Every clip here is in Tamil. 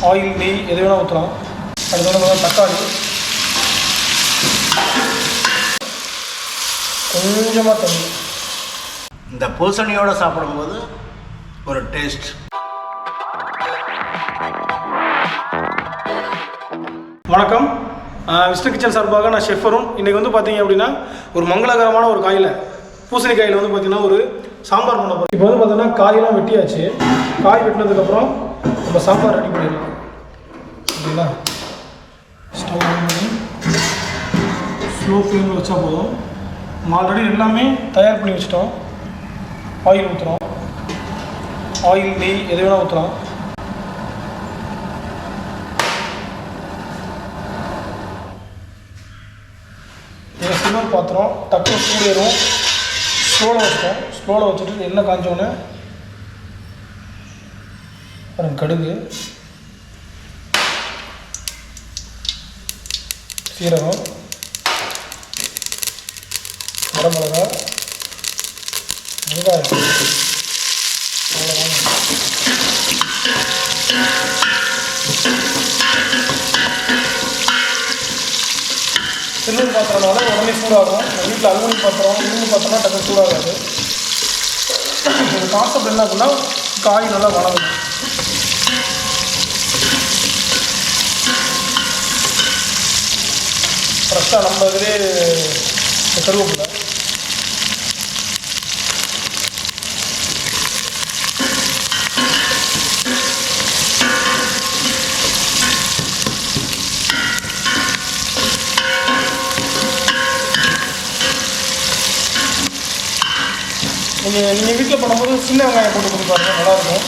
ஆயில் நெய் எது வேணால் ஊற்றலாம். அதுக்கு தக்காளி கொஞ்சமாக தண்ணி. இந்த பூசணியோடு சாப்பிடும்போது ஒரு டேஸ்ட். வணக்கம், விஷ்ணு கிச்சன் சார்பாக நான் ஷெஃப் வருண். இன்றைக்கி வந்து பார்த்தீங்க அப்படின்னா ஒரு மங்களகரமான ஒரு காயில் பூசணிக்காயில் வந்து பார்த்திங்கன்னா ஒரு சாம்பார் பண்ண போகிறோம். இப்போ வந்து பார்த்தீங்கன்னா காயெல்லாம் வெட்டியாச்சு. காய் வெட்டினதுக்கப்புறம் நம்ம சாம்பார் ரெடி பண்ணிடலாம். ஓகேங்களா? ஸ்டவ் ஆன் பண்ணி ஸ்லோ ஃப்ளேமில் வச்சா போதும். ஆல்ரெடி எல்லாமே தயார் பண்ணி வச்சிட்டோம். ஆயில் ஊற்றுறோம். ஆயில் நெய் எது வேணால் ஊற்றலாம். இதில் சில்வர் பாத்திரம் டக்குனு சூடு ஏறும். ஸ்லோவில் வச்சிட்டோம். ஸ்லோவில் வச்சுட்டு எண்ணெய் காஞ்சோடனே கடுகு, சீரகம், வரமிளகா, வெங்காயம், அவ்வளோதான். சில்வர் பாத்திரம்னால உடனே சூடாகும். வீட்டில் அலுமினியம் பாத்திரம், இரும்பு பாத்திரம்னா டக்கு சூடாகாது. இந்த கான்செப்ட் என்ன அப்படின்னா காய் நல்லா வளரும். ஃப்ரெஷ்ஷாக நம்ம இதிலே கருவேப்பிலை, நீங்கள் வீட்டில் பண்ணும்போது சின்ன வெங்காயம் போட்டு கொடுப்பாருங்க, நல்லாயிருக்கும்.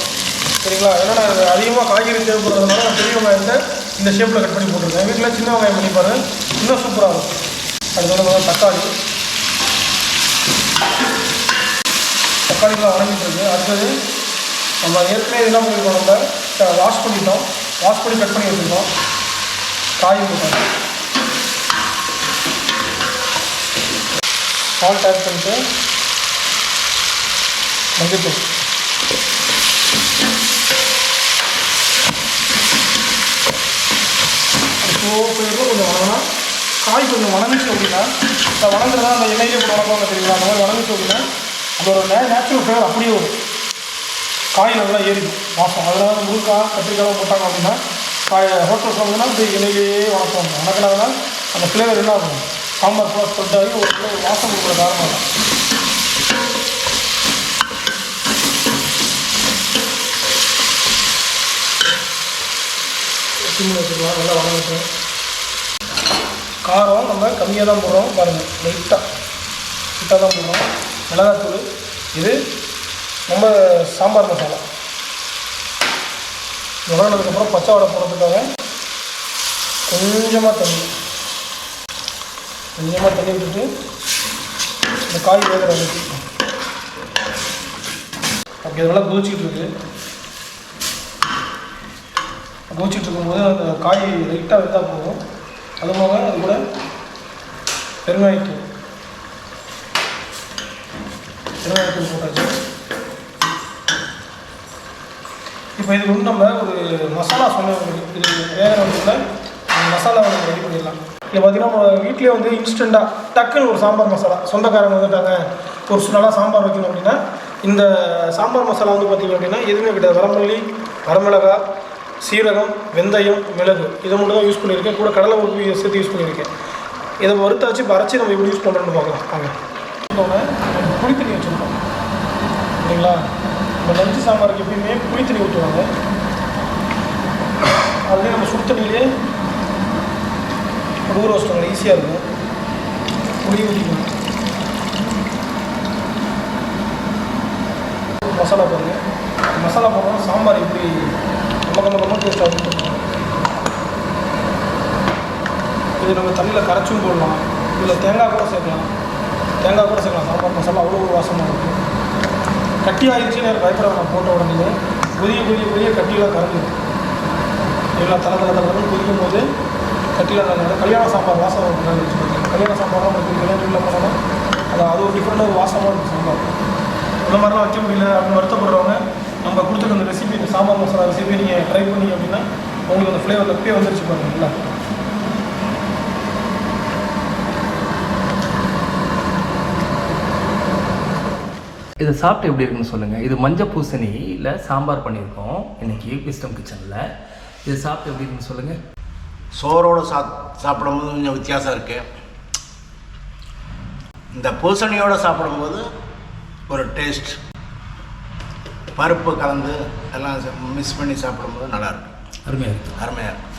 சரிங்களா? ஏன்னா நான் அதிகமாக காய்கறி தேவைப்படுறதுனால நான் பெரிய வெங்காயத்தை இந்த ஷேப்பில் கட் பண்ணி போட்டிருக்கேன். வீட்டில் சின்ன வெங்காயம் பண்ணிப்பாரு, இன்னும் சூப்பராக இருக்கும். அடுத்து தக்காளி தக்காளிலாம் வணங்கிட்டுருக்கு. அடுத்தது நம்ம ஏற்கனவே இதெல்லாம் பண்ணியிருக்கோம். நம்ம வாஷ் பண்ணிட்டோம். வாஷ் பண்ணி கட் பண்ணி வச்சுருக்கோம். காய் போட்டாங்க. சால்ட் ஆட் பண்ணிட்டு மஞ்சள், கொஞ்சம் வணங்கலாம். காய் கொஞ்சம் வணங்கிச்சு அப்படின்னா இந்த வணங்குறதா அந்த எண்ணெயிலே கூட வணங்குவாங்க தெரியுங்களா? அந்த மாதிரி வணங்கிச்சு அப்படின்னா அந்த ஒரு நேச்சுரல் ஃப்ளேவர் அப்படியே வரும். காய் நல்லா ஏறிடும் வாசம். அதனால முருங்காய் கத்திரிக்காய் போட்டாங்க அப்படின்னா காய் ஹோட்டல்ஸ் வாங்கினா இந்த எண்ணெயிலேயே வணக்குவாங்க. வணக்கினாங்கன்னா அந்த ஃப்ளேவர் என்ன ஆகும்? சாம்பார் ஃபுல்லாக ஸ்ப்ரெட் ஆகி ஒரு வாசம் கொடுக்குற காரணம் தான். வச்சுக்கலாம். நல்லா வணங்கிட்டு காரம் நம்ம கம்மியாக தான் போடுறோம். பாருங்கள், லைட்டாக தான் போடுறோம். மிளகாத்தூள், இது நம்ம சாம்பார் மசாலா. வளர்னதுக்கப்புறம் பச்சை வடை போடுறதுக்காக கொஞ்சமாக தண்ணி விட்டுட்டு இந்த காய் வேகிற வச்சு அப்படி இதெல்லாம் கொதிச்சிக்கிட்டு இருக்கும்போது அந்த காய் லைட்டாக வெந்தால் போகும். அது போக அது கூட பெருங்காயத்தூள் போட்டாச்சு. இப்போ இதுக்கு வந்து நம்ம ஒரு மசாலா சொன்னோம். இது வேறு வந்து மசாலா ரெடி பண்ணிடலாம். இதில் பார்த்திங்கன்னா நம்ம வீட்டிலே வந்து இன்ஸ்டண்ட்டாக டக்குன்னு ஒரு சாம்பார் மசாலா, சொந்தக்காரங்க வந்துட்டாங்க ஒரு நல்லா சாம்பார் வைக்கணும் அப்படின்னா இந்த சாம்பார் மசாலா வந்து பார்த்திங்க அப்படின்னா எதுவுமே கிடையாது. வரமல்லி, வரமிளகாய், சீரகம், வெந்தயம், மிளகு இதை மட்டும் தான் யூஸ் பண்ணியிருக்கேன். கூட கடலை உப்பு சேர்த்து யூஸ் பண்ணியிருக்கேன். இதை வறுத்தாச்சு அரைச்சி நம்ம எப்படி யூஸ் பண்ணுறோன்னு பார்க்கலாம். வாங்க. நம்ம புளி தண்ணி வச்சுருக்கோம் சரிங்களா? நம்ம லஞ்சு சாம்பாருக்கு எப்பயுமே புளி தண்ணி ஊற்றுவாங்க. அதுலேயே நம்ம சுடு தண்ணியிலே ஊற வச்சிட்டோங்க, ஈஸியாக இருக்கும். புளி ஊற்றிக்கணும். மசாலா பாருங்கள். மசாலா போடுறோம். சாம்பார் எப்படி ரொம்ப டேஸ்ட் ஆகும். இது நம்ம தண்ணியில் கரைச்சும் போடலாம். இதில் தேங்காய் கூட சேர்க்கலாம். சாம்பார் மசாலா அவ்வளோ ஒரு வாசமாக இருக்கும். கட்டி ஆகிடுச்சின்னு பயப்பட நான் போட்ட உடனே பெரிய கட்டியெல்லாம் கரைஞ்சிடும். இதெல்லாம் தலை கொதிக்கும் போது கட்டியில் கல்யாண சாம்பார் வாசம் வச்சுக்கோங்க. கல்யாண சாம்பார்லாம் நம்ம கல்யாணத்தில் போனோம்னா அது ஒரு டிஃப்ரெண்டாக ஒரு வாசமாக இருக்கும் சாம்பார். இந்த மாதிரிலாம் வைக்க முடியல அப்படின்னு வருத்தப்படுறவங்க நம்ம கொடுத்துருக்க அந்த ரெசிபி, இந்த சாம்பார் மசாலா ரெசிபி நீங்கள் ட்ரை பண்ணி அப்படின்னா உங்களுக்கு அந்த ஃப்ளேவர் அப்படியே வந்துருச்சு பாருங்களா. இதை சாப்பிட்டு எப்படி இருக்குன்னு சொல்லுங்கள். இது மஞ்சள் பூசணியில் சாம்பார் பண்ணியிருக்கோம் இன்றைக்கி விஸ்டம் கிச்சனில். இது சாப்பிட்டு எப்படி இருக்குன்னு சொல்லுங்கள். சோறோடு சாப்பிடும்போது கொஞ்சம் வித்தியாசம் இருக்குது. இந்த பூசணியோடு சாப்பிடும்போது ஒரு டேஸ்ட், பருப்பு கலந்து எல்லாம் மிக்ஸ் பண்ணி சாப்பிடும்போது நல்லாயிருக்கும். அருமையாக இருக்குது. அருமையாக இருக்கும்.